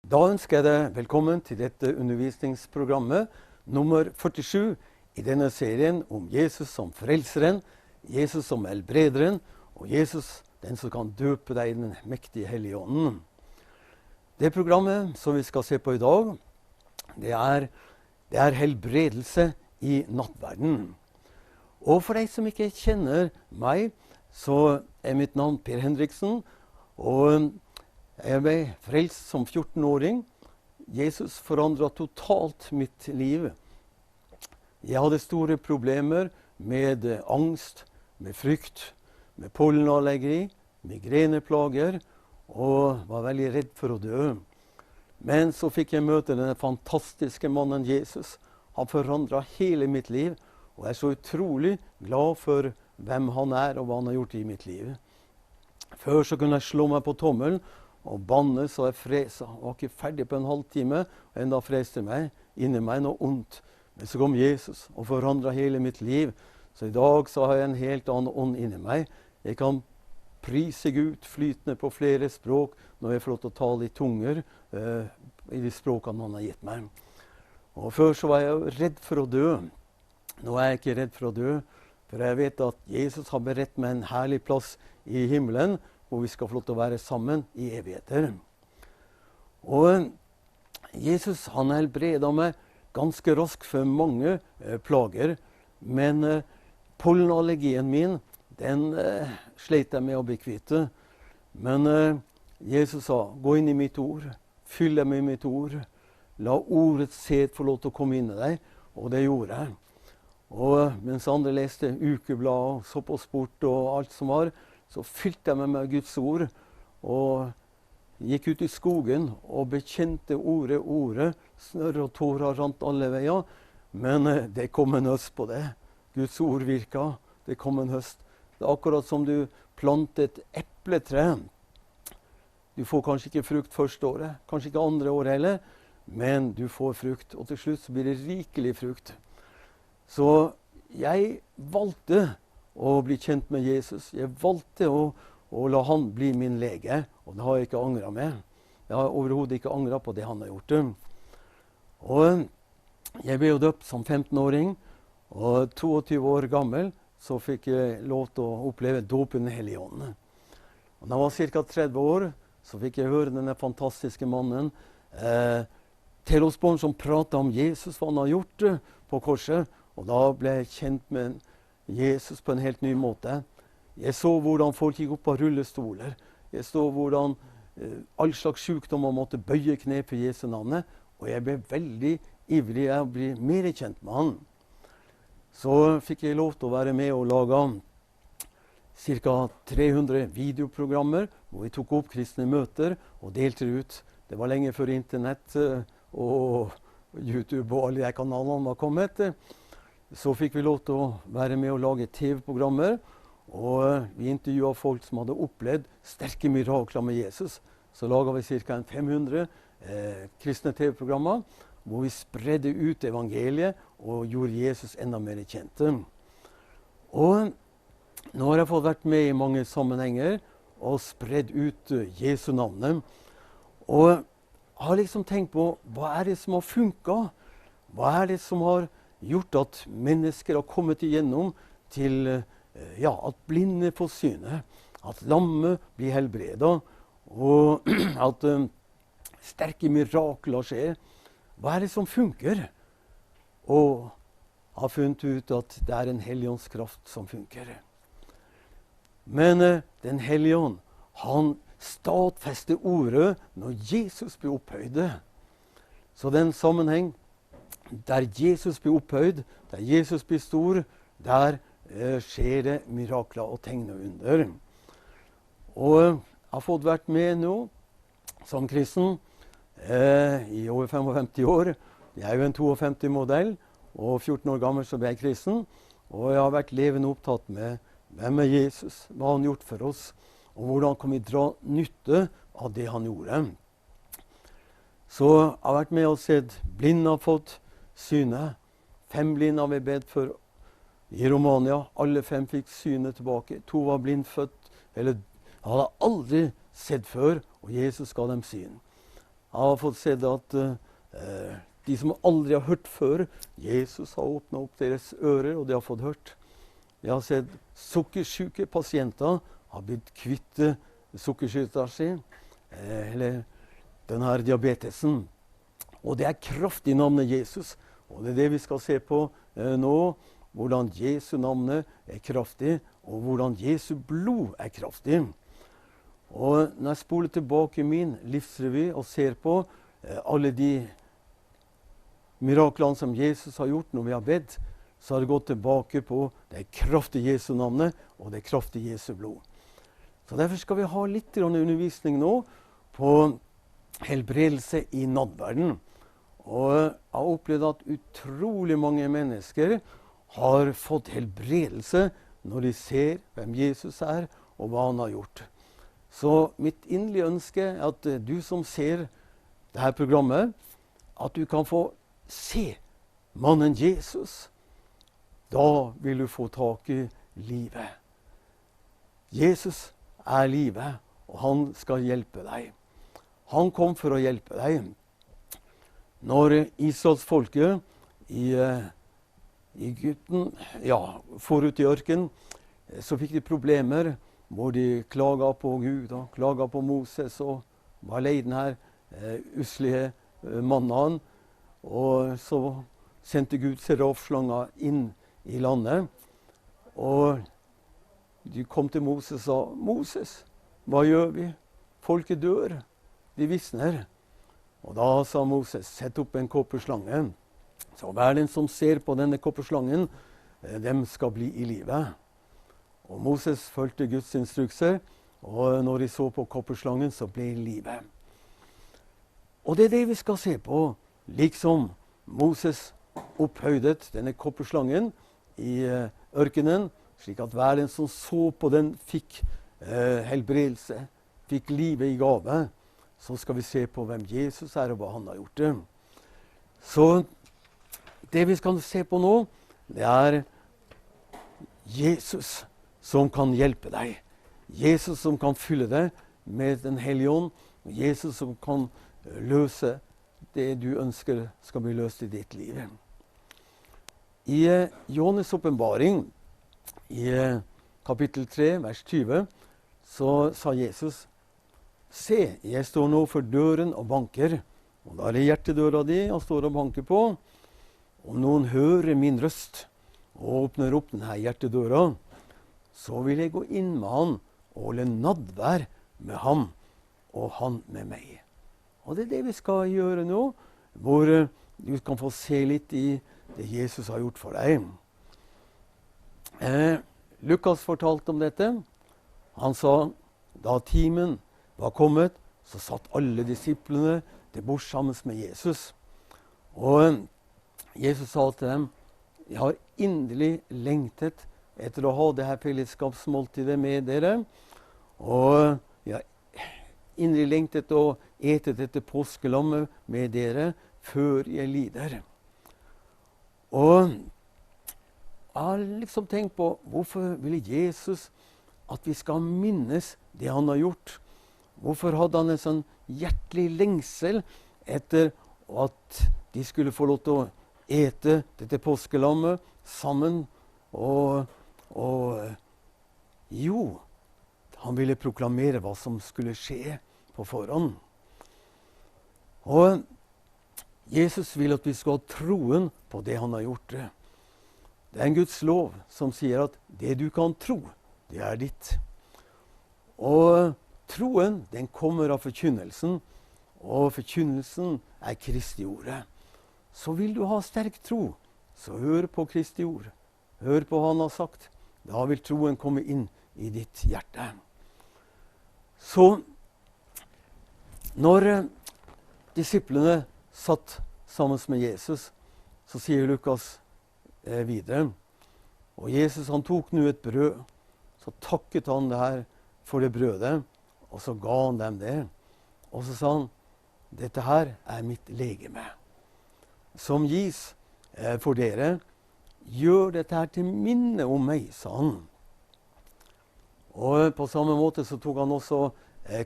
Da ønsker jeg deg velkommen til dette undervisningsprogrammet nummer 47 i denne serien om Jesus som frelseren, Jesus som helbrederen og Jesus, den som kan døpe deg i den mektige hellige ånden. Det programmet som vi skal se på i dag, det er helbredelse i nattverden. Og for deg som ikke kjenner meg, så er mitt navn Per Henriksen, og jeg ble frelst som 14-åring. Jesus forandret totalt mitt liv. Jeg hadde store problemer med angst, med frykt, med pollenallergi, migreneplager, og var veldig redd for å dø. Men så fikk jeg møte denne fantastiske mannen Jesus. Han forandret hele mitt liv, og jeg er så utrolig glad for hvem han er og hva han har gjort i mitt liv. Før så kunne jeg slå meg på tommelen og banne så jeg fresa. Jeg var ikke ferdig på en halvtime, og enda freste meg inni meg noe ondt. Men så kom Jesus og forandret hele mitt liv. Så i dag så har jeg en helt annen ånd inni meg. Jeg kan prise Gud flytende på flere språk når jeg får lov til å tale i tunger i de språkene han har gitt meg. Og før så var jeg redd for å dø. Nå er jeg ikke redd for å dø, for jeg vet at Jesus har beredt meg en herlig plass i himmelen, hvor vi skal få lov til å være sammen i evigheter. Og Jesus han helbredet meg ganske raskt for mange plager, men pollenallergien min, den slet jeg med å bli kvitt. Men Jesus sa, gå inn i mitt ord, fyll deg med mitt ord, la ordets sæd få lov til å komme inn i deg, og det gjorde jeg. Og mens andre leste ukeblad, så på sport og alt som var, så fylte jeg meg med Guds ord, og gikk ut i skogen og bekjente ordet. Snørr og tårer rant alle veier, men det kom en høst på det. Guds ord virka, det kom en høst. Det er akkurat som du plantet et epletre. Du får kanskje ikke frukt første året, kanskje ikke andre året heller, men du får frukt, og til slutt så blir det rikelig frukt. Så jeg valgte å bli kjent med Jesus. Jeg valgte å la han bli min lege, og det har jeg ikke angret med. Jeg har overhodet ikke angret på det han har gjort. Og jeg ble jo døpt som 15-åring, og 22 år gammel så fikk jeg lov til å oppleve dåpen i Hellige Ånden. Og da jeg var ca. 30 år, så fikk jeg høre denne fantastiske mannen til oss barn som pratet om Jesus, hva han har gjort på korset, og da ble jeg kjent med Jesus på en helt ny måte. Jeg så hvordan folk gikk opp av rullestoler. Jeg så hvordan all slags sykdommer måtte bøye kne for Jesu navnet. Og jeg ble veldig ivrig å bli mer kjent med han. Så fikk jeg lov til å være med og lage ca. 300 videoprogrammer, hvor vi tok opp kristne møter og delte det ut. Det var lenge før internett og YouTube og alle de kanalene var kommet. Så fikk vi lov til å være med og lage TV-programmer, og vi intervjuet folk som hadde opplevd sterke mirakler med Jesus. Så laget vi ca. 500 kristne TV-programmer, hvor vi spredde ut evangeliet og gjorde Jesus enda mer kjent. Og nå har jeg fått vært med i mange sammenhenger og spredd ut Jesu navnet. Og jeg har liksom tenkt på, hva er det som har funket? Hva er det som har gjort at mennesker har kommet igjennom til at blinde får syne, at lamme blir helbredet, og at sterke mirakler skjer. Hva er det som funker? Og har funnet ut at det er en helligåndskraft som funker. Men den hellige ånd, han stadfester ordet når Jesus blir opphøyd. Så den sammenheng, der Jesus blir opphøyd, der Jesus blir stor, der skjer det mirakler og tegn og under. Og jeg har fått vært med nå som kristen i over 55 år. Jeg er jo en 52-modell, og 14 år gammel så ble jeg kristen. Og jeg har vært levende opptatt med hvem er Jesus, hva han har gjort for oss, og hvordan kan vi dra nytte av det han gjorde. Så jeg har vært med og sett blinde har fått syne. 5 blinde har vi bedt for i Romania. Alle 5 fikk synet tilbake. 2 var blindfødt, eller hadde aldri sett før, og Jesus ga dem syn. Jeg har fått sett at de som aldri har hørt før, Jesus har åpnet opp deres ører, og de har fått hørt. Jeg har sett sukkersyke pasienter har blitt kvitt sukkersyta si, eller denne diabetesen. Og det er kraft i navnet Jesus. Og det er det vi skal se på nå, hvordan Jesu navnet er kraftig, og hvordan Jesu blod er kraftig. Og når jeg spoler tilbake min livsrevy og ser på alle de miraklene som Jesus har gjort når vi har bedt, så har det gått tilbake på det kraftige Jesu navnet og det kraftige Jesu blod. Så derfor skal vi ha litt undervisning nå på helbredelse i nattverden. Og jeg har opplevd at utrolig mange mennesker har fått helbredelse når de ser hvem Jesus er og hva han har gjort. Så mitt inderlige ønske er at du som ser dette programmet, at du kan få se mannen Jesus. Da vil du få tak i livet. Jesus er livet, og han skal hjelpe deg. Han kom for å hjelpe deg. Når Israelsfolket i Egypten, forut i ørken, så fikk de problemer hvor de klaga på Gud og klaga på Moses og var lei den her uslige mannen. Og så sendte Gud serafslanger inn i landet. Og de kom til Moses og sa, Moses, hva gjør vi? Folket dør, de visner. Og da sa Moses, sett opp en kopperslange. Så hver den som ser på denne kopperslangen, dem skal bli i livet. Og Moses fulgte Guds instrukser, og når de så på kopperslangen, så ble det livet. Og det er det vi skal se på, liksom Moses opphøydet denne kopperslangen i ørkenen, slik at hver den som så på den fikk helbredelse, fikk livet i gave. Så skal vi se på hvem Jesus er og hva han har gjort det. Så det vi skal se på nå, det er Jesus som kan hjelpe deg. Jesus som kan fylle deg med den hellige ånd. Jesus som kan løse det du ønsker skal bli løst i ditt liv. I Johannes åpenbaring, i kapittel 3, vers 20, så sa Jesus, se, jeg står nå for døren og banker. Og da er det hjertedøra di han står og banker på. Om noen hører min røst og åpner opp denne hjertedøra, så vil jeg gå inn med han og holde nadvær med ham og han med meg. Og det er det vi skal gjøre nå, hvor du kan få se litt i det Jesus har gjort for deg. Lukas fortalte om dette. Han sa, da timen var kommet, så satt alle disiplene til bords sammen med Jesus. Og Jesus sa til dem, jeg har inderlig lengtet etter å ha det her fellesskapsmåltidet med dere. Og jeg har inderlig lengtet å ete dette påskelammet med dere før jeg lider. Og jeg har liksom tenkt på, hvorfor ville Jesus at vi skal minnes det han har gjort? Hvorfor hadde han en sånn hjertelig lengsel etter at de skulle få lov til å ete dette påskelammet sammen? Jo, han ville proklamere hva som skulle skje på forhånd. Og Jesus vil at vi skal ha troen på det han har gjort. Det er en Guds lov som sier at det du kan tro, det er ditt. Og troen, den kommer av forkynnelsen, og forkynnelsen er Kristi ordet. Så vil du ha sterk tro, så hør på Kristi ord. Hør på hva han har sagt. Da vil troen komme inn i ditt hjerte. Så når disiplene satt sammen med Jesus, så sier Lukas videre, og Jesus han tok nå et brød, så takket han det her for det brødet, og så ga han dem det. Og så sa han, dette her er mitt legeme, som gis for dere. Gjør dette her til minne om meg, sa han. Og på samme måte så tok han også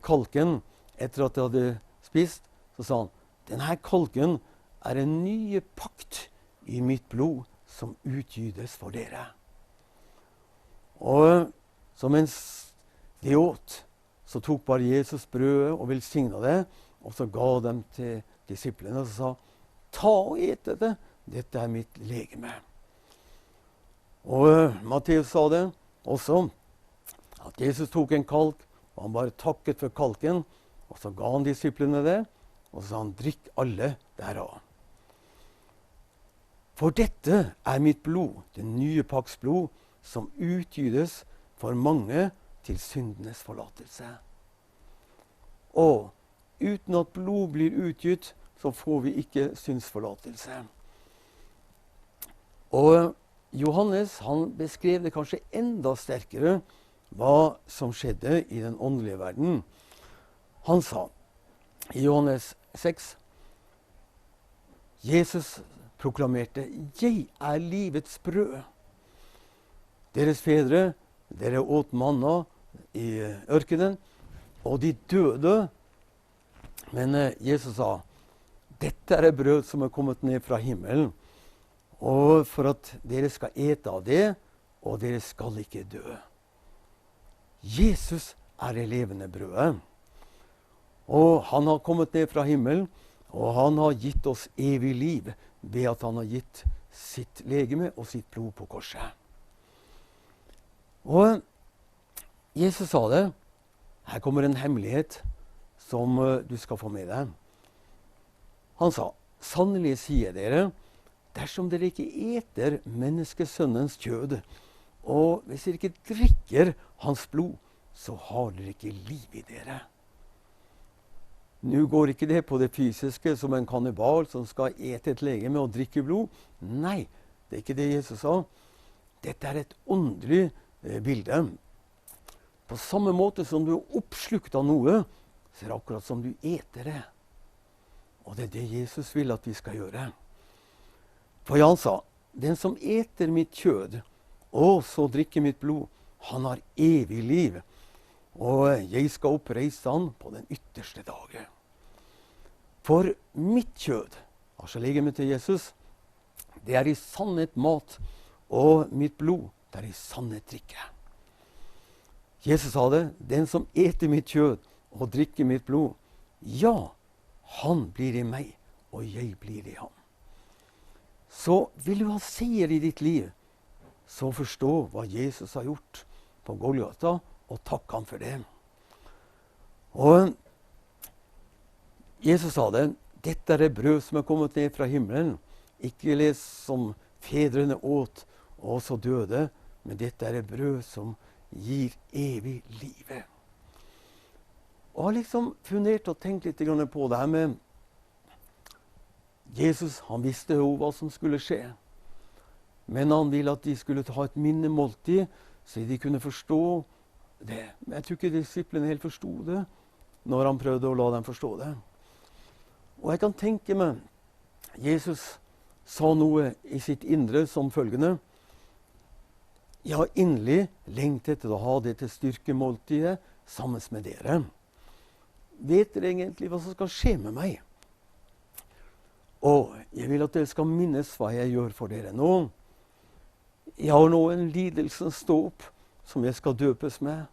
kalken etter at de hadde spist. så sa han, denne kalken en nye pakt i mitt blod som utgytes for dere. Og så mens de åt, så tok bare Jesus brødet og velsignet det, og så ga dem til disiplene og sa, ta og et dette, dette mitt legeme. Og Matteus sa det også, at Jesus tok en kalk, og han bare takket for kalken, og så ga han disiplene det, og så sa han, drikk alle derav. For dette mitt blod, det nye pakts blod, som utgytes for mange til syndenes forlatelse. Og uten at blod blir utgytt, så får vi ikke syndsforlatelse. Og Johannes han beskrev det kanskje enda sterkere hva som skjedde i den åndelige verden. Han sa i Johannes 6, Jesus proklamerte, jeg livets brød. Deres fedre, dere åt manna i ørkenen, og de døde. Men Jesus sa, dette brød som kommet ned fra himmelen, og for at dere skal ete av det, og dere skal ikke dø. Jesus det levende brødet. Og han har kommet ned fra himmelen, og han har gitt oss evig liv ved at han har gitt sitt legeme og sitt blod på korset. Og Jesus sa det, her kommer en hemmelighet som du skal få med deg. Han sa, sannelig sier dere, dersom dere ikke eter menneskesønnens kjød, og hvis dere ikke drikker hans blod, så har dere ikke liv i dere. Nå går ikke det på det fysiske som en kannibal som skal ete et legeme og drikke blod. Nei, det ikke det Jesus sa. Dette et åndelig bilde. På samme måte som du oppslukt av noe, så det akkurat som du eter det. Og det det Jesus vil at vi skal gjøre. For han sa, den som eter mitt kjød, og så drikker mitt blod, han har evig liv. Og jeg skal oppreise han på den ytterste dagen. For mitt kjød, altså legemet til Jesus, det i sannhet mat, og mitt blod, det i sannhet drikke. Jesus sa det, den som eter mitt kjød og drikker mitt blod, ja, han blir i meg, og jeg blir i ham. Så vil du ha seier i ditt liv, så forstå hva Jesus har gjort på Golgata, og takk han for det. Og Jesus sa det, dette brød som kommet ned fra himmelen, ikke les som fedrene åt, og så døde, men dette brød som gir evig livet. Og jeg har liksom fundert og tenkt litt på det her med Jesus, han visste jo hva som skulle skje. Men han ville at de skulle ha et minnemåltid, så de kunne forstå det. Men jeg tror ikke disiplene helt forstod det, når han prøvde å la dem forstå det. Og jeg kan tenke meg, Jesus sa noe i sitt indre som følgende, jeg har inderlig lengtet til å ha dette styrkemåltidet sammen med dere. Vet dere egentlig hva som skal skje med meg? Og jeg vil at dere skal minnes hva jeg gjør for dere nå. Jeg har nå en lidelsens dåp som jeg skal døpes med.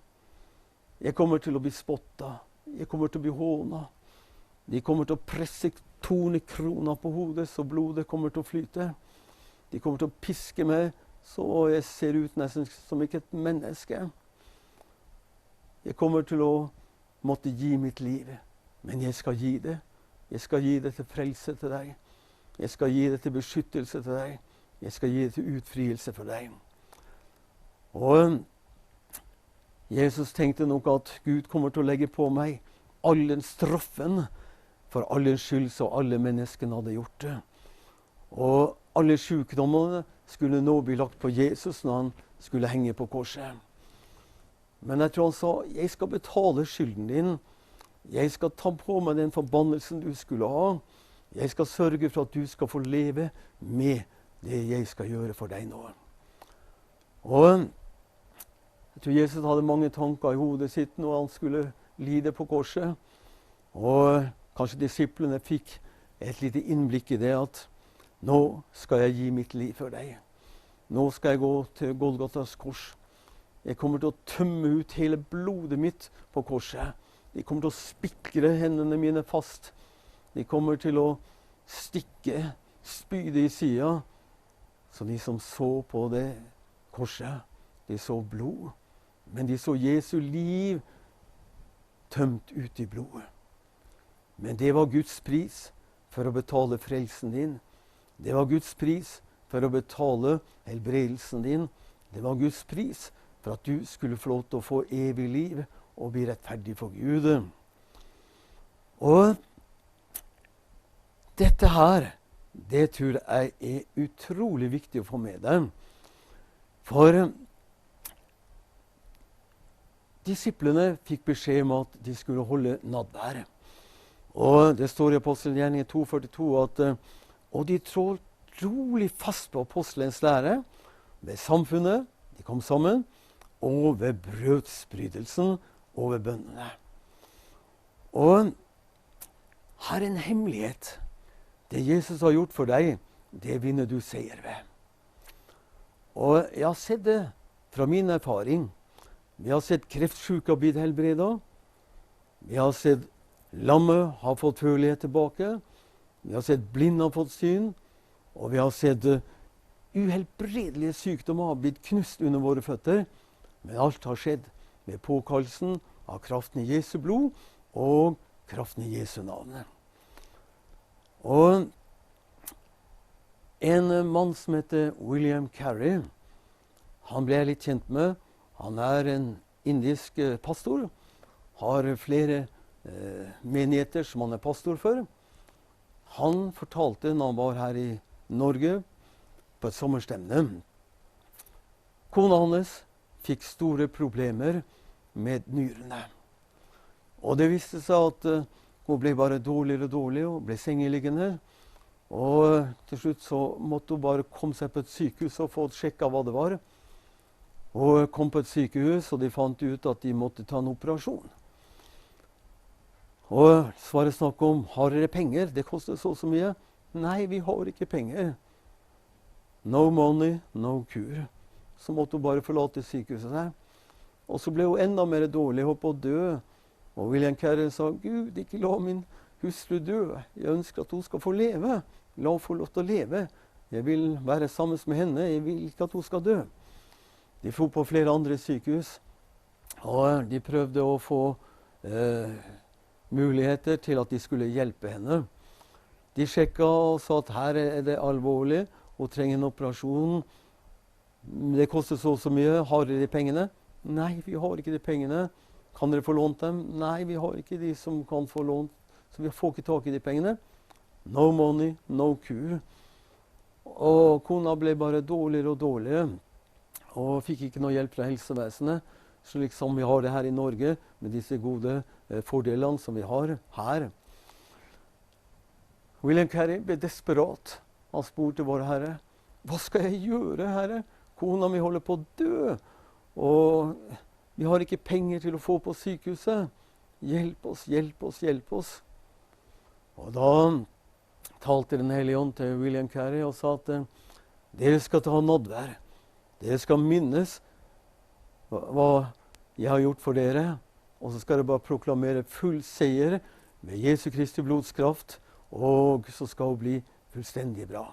Jeg kommer til å bli spottet. Jeg kommer til å bli hånet. De kommer til å presse tornekrona på hodet, så blodet kommer til å flyte. De kommer til å piske meg, så jeg ser ut nesten som ikke et menneske. Jeg kommer til å måtte gi mitt liv, men jeg skal gi det. Jeg skal gi det til frelse til deg. Jeg skal gi det til beskyttelse til deg. Jeg skal gi det til utfrielse for deg. Og Jesus tenkte nok at Gud kommer til å legge på meg all den straffen for alle skyld så alle menneskene hadde gjort det. Og alle sykdommene skulle nå bli lagt på Jesus når han skulle henge på korset. Men jeg tror han sa, jeg skal betale skylden din. Jeg skal ta på meg den forbannelsen du skulle ha. Jeg skal sørge for at du skal få leve med det jeg skal gjøre for deg nå. Og jeg tror Jesus hadde mange tanker i hodet sitt når han skulle lide på korset. Og kanskje disiplene fikk et lite innblikk i det at nå skal jeg gi mitt liv for deg. Nå skal jeg gå til Golgatas kors. Jeg kommer til å tømme ut hele blodet mitt på korset. De kommer til å spikre hendene mine fast. De kommer til å stikke spydet i sida. Så de som så på det korset, de så blod. Men de så Jesu liv tømt ut i blodet. Men det var Guds pris for å betale frelsen din. Det var Guds pris for å betale helbredelsen din. Det var Guds pris for at du skulle få lov til å få evig liv og bli rettferdig for Gud. Og dette her, det tror jeg er utrolig viktig å få med deg. For disiplene fikk beskjed om at de skulle holde nadvær. Og det står i Apostelgjerningen 2,42 at og de trådte rolig fast på apostelens lære, ved samfunnet, de kom sammen, og ved brødsbrytelsen og ved bønnene. Og her er en hemmelighet. Det Jesus har gjort for deg, det vinner du seier ved. Og jeg har sett det fra min erfaring. Vi har sett kreftsyke ha blitt helbredet. Vi har sett lammet ha fått førlighet tilbake. Vi har sett blinde ha fått syn. Og vi har sett uhelbredelige sykdommer ha blitt knust under våre føtter. Men alt har skjedd med påkallelsen av kraften i Jesu blod og kraften i Jesu navn. Og en mann som heter William Carey, han ble jeg litt kjent med. Han er en indisk pastor, har flere menigheter som han er pastor for. Han fortalte når han var her i Norge på et sommerstevne. Kona hans fikk store problemer med nyrene. Og det viste seg at hun ble bare dårligere og dårligere og ble sengeliggende. Og til slutt så måtte hun bare komme seg på et sykehus og få sjekka hva det var. Og kom på et sykehus, og de fant ut at de måtte ta en operasjon. Og så var det snakk om, har dere penger? Det koster så mye. Nei, vi har ikke penger. No money, no cure. Så måtte hun bare forlate sykehuset der. Og så ble hun enda mer dårlig, holdt på å dø. Og William Carey sa, Gud, ikke la min hustru dø. Jeg ønsker at hun skal få leve. La hun få lov til å leve. Jeg vil være sammen med henne. Jeg vil ikke at hun skal dø. De dro på flere andre sykehus. Og de prøvde å få muligheter til at de skulle hjelpe henne. De sjekket og sa at her er det alvorlig, hun trenger en operasjon. Det koster så mye. Har dere de pengene? Nei, vi har ikke de pengene. Kan dere få lånt dem? Nei, vi har ikke de som kan få lånt. Så vi får ikke tak i de pengene. No money, no cure. Og kona ble bare dårligere og dårligere. Og fikk ikke noe hjelp fra helsevesenet. Slik som vi har det her i Norge, med disse gode fordelene som vi har her. William Carey ble desperat. Han spurte vår Herre, hva skal jeg gjøre, Herre? Kona mi holder på å dø, og vi har ikke penger til å få på sykehuset. Hjelp oss, hjelp oss, hjelp oss. Og da talte Den hellige ånd til William Carey og sa at dere skal ta nadvær. Dere skal minnes hva jeg har gjort for dere, og så skal dere bare proklamere full seier ved Jesu Kristi blodskraft, og så skal hun bli fullstendig bra.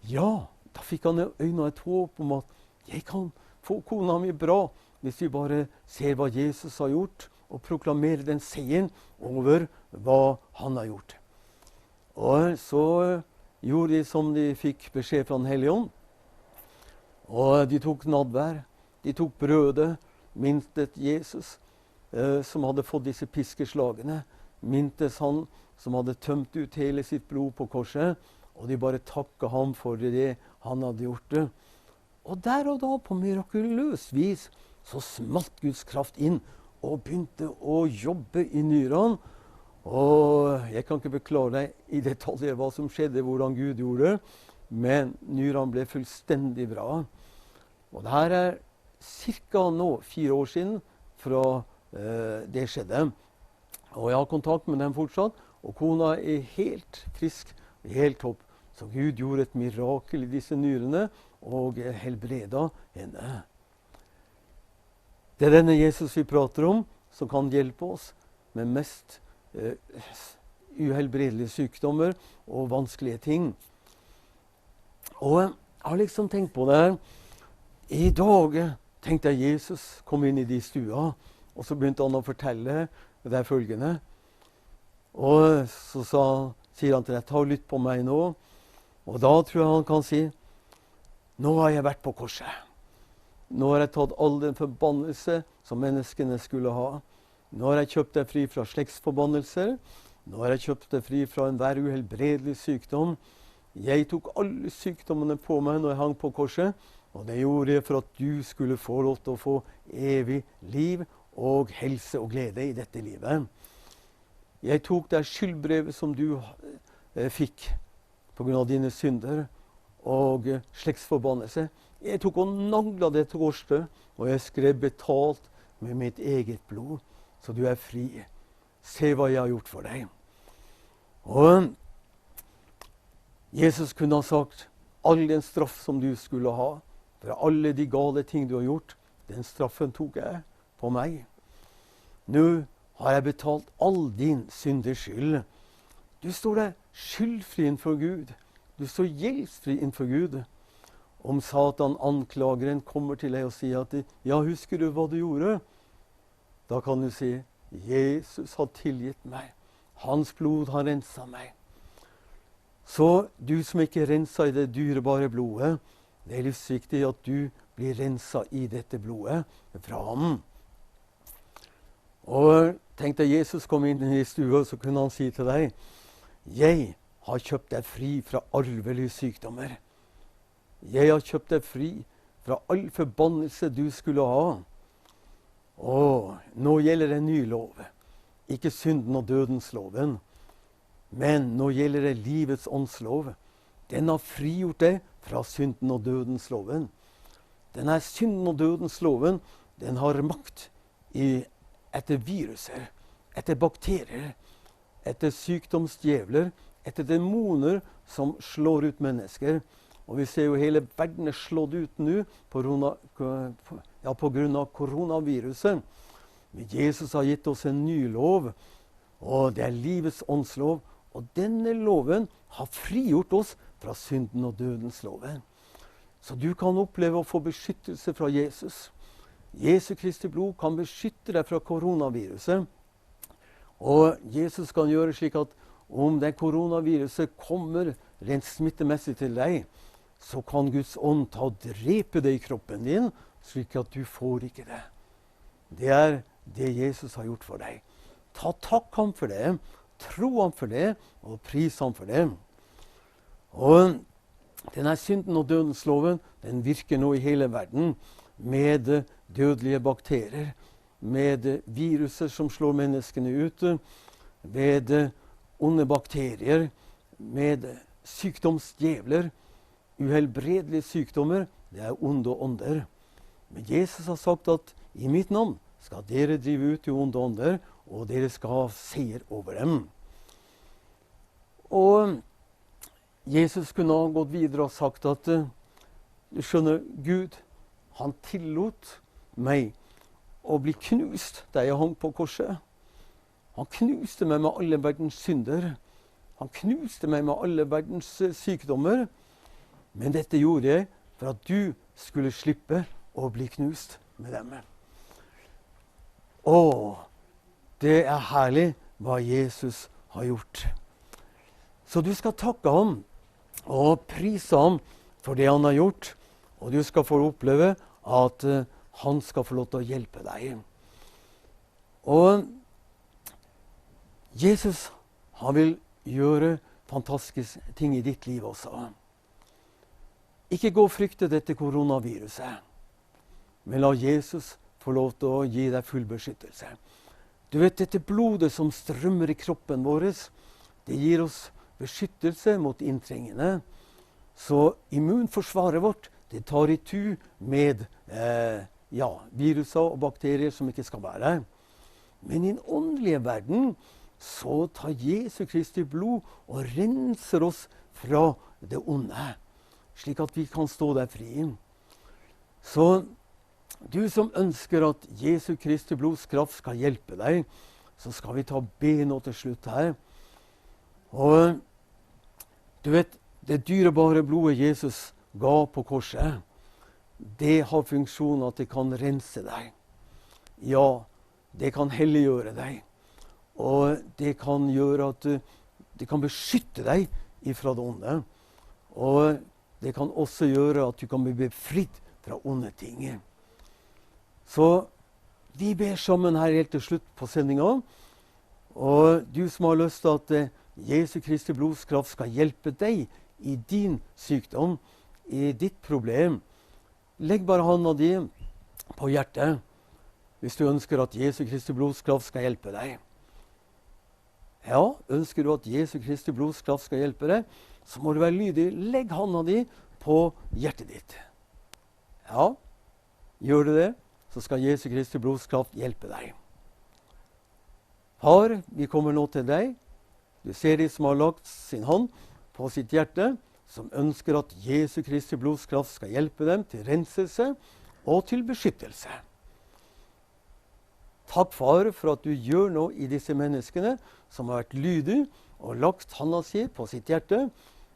Ja, da fikk han øynene et håp om at jeg kan få kona mi bra hvis vi bare ser hva Jesus har gjort, og proklamerer den seieren over hva han har gjort. Og så gjorde de som de fikk beskjed fra Den hellige ånd, og de tok nadvær. De tok brødet, mintet Jesus, som hadde fått disse piskeslagene. Mintes han som hadde tømt ut hele sitt blod på korset. Og de bare takket ham for det han hadde gjort det. Og der og da, på mirakuløs vis, så smalt Guds kraft inn og begynte å jobbe i nyrene. Og jeg kan ikke beklage deg i detaljer hva som skjedde, hvordan Gud gjorde det. Men nyrene ble fullstendig bra. Og det her er cirka nå 4 år siden fra det skjedde. Og jeg har kontakt med dem fortsatt, og kona helt frisk, helt topp. Så Gud gjorde et mirakel i disse nyrene, og helbreda henne. Det denne Jesus vi prater om, som kan hjelpe oss med mest uhelbredelige sykdommer og vanskelige ting. Og jeg har liksom tenkt på det her. I dag tenkte jeg Jesus kom inn i de stua, og så begynte han å fortelle det følgende. Og så sier han til deg, ta og lytt på meg nå. Og da tror jeg han kan si, nå har jeg vært på korset. Nå har jeg tatt all den forbannelse som menneskene skulle ha. Nå har jeg kjøpt deg fri fra slektsforbannelser. Nå har jeg kjøpt deg fri fra enhver uhelbredelig sykdom. Jeg tok alle sykdommene på meg når jeg hang på korset, og det gjorde jeg for at du skulle få lov til å få evig liv og helse og glede i dette livet. Jeg tok det skyldbrevet som du fikk på grunn av dine synder og slektsforbannelse. Jeg tok og naglet det til korset, og jeg skrev betalt med mitt eget blod, så du er fri. Se hva jeg har gjort for deg. Og Jesus kunne ha sagt, all den straff som du skulle ha, for alle de gale ting du har gjort, den straffen tok jeg på meg. Nå har jeg betalt all din synders skyld. Du står der skyldfri innenfor Gud. Du står gjeldsfri innenfor Gud. Om Satan, anklageren, kommer til deg og sier at ja, husker du hva du gjorde? Da kan du si, Jesus har tilgitt meg. Hans blod har renset meg. Så du som ikke renset i det dyrebare blodet, det er livsviktig at du blir renset i dette blodet fra ham. Og tenk deg, Jesus kom inn i stua, så kunne han si til deg, jeg har kjøpt deg fri fra arvelige sykdommer. Jeg har kjøpt deg fri fra all forbannelse du skulle ha. Og nå gjelder en ny lov. Ikke synden og dødens loven. Men nå gjelder det livets åndslov. Den har frigjort deg fra synden og dødens loven. Denne synden og dødens loven, den har makt etter viruser, etter bakterier, etter sykdomsdjevler, etter demoner som slår ut mennesker. Og vi ser jo hele verden er slått ut nå på grunn av koronaviruset. Men Jesus har gitt oss en ny lov, og det er livets åndslov. Og denne loven har frigjort oss fra synden og dødens loven. Så du kan oppleve å få beskyttelse fra Jesus. Jesu Kristi blod kan beskytte deg fra koronaviruset. Og Jesus kan gjøre slik at om det koronaviruset kommer rent smittemessig til deg, så kan Guds ånd ta og drepe det i kroppen din, slik at du får ikke det. Det er det Jesus har gjort for deg. Ta takk ham for det, tro ham for det, og pris ham for det. Og denne synden og dødens loven, den virker nå i hele verden, med dødelige bakterier, med viruser som slår menneskene ut, med onde bakterier, med sykdomsdjevler, uhelbredelige sykdommer, det er onde ånder. Men Jesus har sagt at i mitt navn skal dere drive ut i onde ånder, og dere skal ha seier over dem. Og Jesus kunne ha gått videre og sagt at du skjønner, Gud, han tillot meg å bli knust da jeg hang på korset. Han knuste meg med alle verdens synder. Han knuste meg med alle verdens sykdommer. Men dette gjorde jeg for at du skulle slippe å bli knust med dem. Det er herlig hva Jesus har gjort. Så du skal takke ham og prise ham for det han har gjort. Og du skal få oppleve at han skal få lov til å hjelpe deg. Og Jesus, han vil gjøre fantastiske ting i ditt liv også. Ikke gå og frykte dette koronaviruset, men la Jesus få lov til å gi deg full beskyttelse. Du vet, dette blodet som strømmer i kroppen vår, det gir oss beskyttelse mot inntrengende. Så immunforsvaret vårt, det tar i tu med viruser og bakterier som ikke skal være her. Men i den åndelige verden så tar Jesu Kristi blod og renser oss fra det onde, slik at vi kan stå der fri. Så du som ønsker at Jesu Kristi blods kraft skal hjelpe deg, så skal vi ta be nå til slutt her. Og du vet, det dyrebare blodet Jesus ga på korset, det har funksjon at det kan rense deg. Ja, det kan helliggjøre deg. Og det kan gjøre at det kan beskytte deg ifra det onde. Og det kan også gjøre at du kan bli befridd fra onde ting. Så vi ber sammen her helt til slutt på sendingen. Og du som har lyst til at Jesu Kristi blods kraft skal hjelpe deg i din sykdom, i ditt problem, legg bare hånda di på hjertet hvis du ønsker at Jesu Kristi blods kraft skal hjelpe deg. Ja, ønsker du at Jesu Kristi blods kraft skal hjelpe deg, så må du være lydig. Legg hånda di på hjertet ditt. Ja, gjør du det, så skal Jesu Kristi blods kraft hjelpe deg. Far, vi kommer nå til deg. Du ser de som har lagt sin hånd på sitt hjerte, som ønsker at Jesu Kristi blods kraft skal hjelpe dem til renselse og til beskyttelse. Takk, far, for at du gjør noe i disse menneskene som har vært lydige og lagt hånda si på sitt hjerte,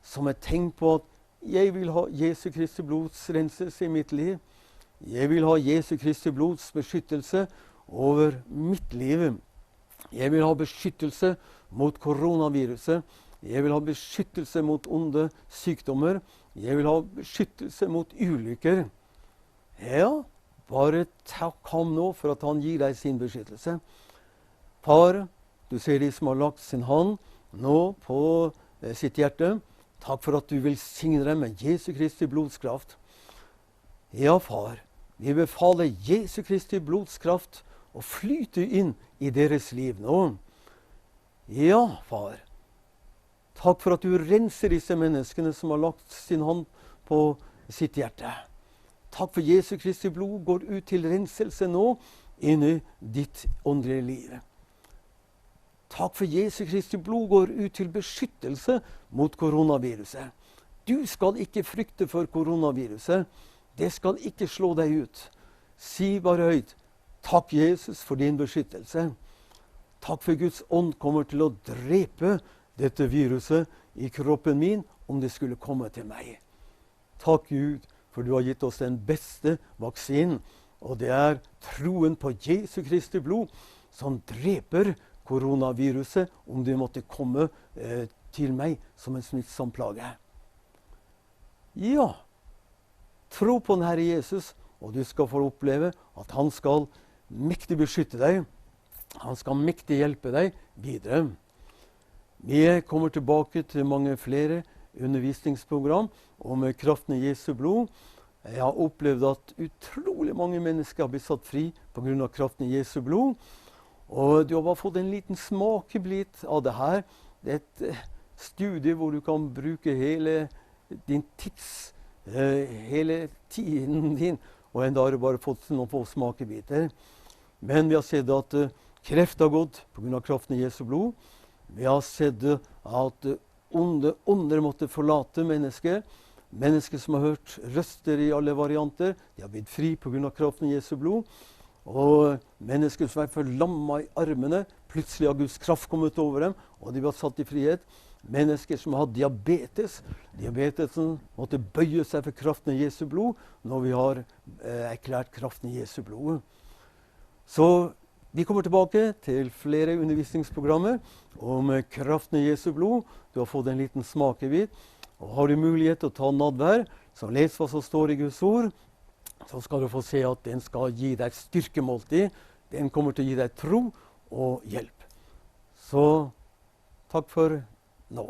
som et tegn på at jeg vil ha Jesu Kristi blods renselse i mitt liv. Jeg vil ha Jesu Kristi blods beskyttelse over mitt liv. Jeg vil ha beskyttelse mot koronaviruset. Jeg vil ha beskyttelse mot onde sykdommer. Jeg vil ha beskyttelse mot ulykker. Ja, bare takk ham nå for at han gir deg sin beskyttelse. Far, du ser de som har lagt sin hånd nå på sitt hjerte. Takk for at du velsigner dem med Jesu Kristi blodskraft. Ja, far, vi befaler Jesu Kristi blodskraft å flyte inn i deres liv nå. Ja, far, takk for at du renser disse menneskene som har lagt sin hånd på sitt hjerte. Takk for Jesu Kristi blod går ut til renselse nå inn i ditt åndelige liv. Takk for Jesu Kristi blod går ut til beskyttelse mot koronaviruset. Du skal ikke frykte for koronaviruset. Det skal ikke slå deg ut. Si bare høyt, takk Jesus for din beskyttelse. Takk for Guds ånd kommer til å drepe dette viruset i kroppen min om det skulle komme til meg. Takk Gud, for du har gitt oss den beste vaksinen, og det er troen på Jesu Kristi blod som dreper koronaviruset om det måtte komme til meg som en smittsom plage. Ja, tro på den Herre Jesus, og du skal få oppleve at han skal mektig beskytte deg. Han skal mektig hjelpe deg videre. Vi kommer tilbake til mange flere undervisningsprogram om kraften i Jesu blod. Jeg har opplevd at utrolig mange mennesker har blitt satt fri på grunn av kraften i Jesu blod. Og du har bare fått en liten smakebit av det her. Det er et studie hvor du kan bruke hele din hele tiden din, og enda har du bare fått noen få smakebiter. Men vi har sett at kreft har gått på grunn av kraften i Jesu blod. Vi har sett at ånder måtte forlate mennesker. Mennesker som har hørt røster i alle varianter, de har blitt fri på grunn av kraften i Jesu blod. Og mennesker som er forlamma i armene, plutselig har Guds kraft kommet over dem, og de ble satt i frihet. Mennesker som har diabetes, diabetesen måtte bøye seg for kraften i Jesu blod, når vi har erklært kraften i Jesu blod. Så vi kommer tilbake til flere undervisningsprogrammer om kraften i Jesu blod. Du har fått en liten smakebit. Og har du mulighet til å ta nadvær, så les hva som står i Guds ord. Så skal du få se at den skal gi deg et styrkemåltid. Den kommer til å gi deg tro og hjelp. Så takk for nå.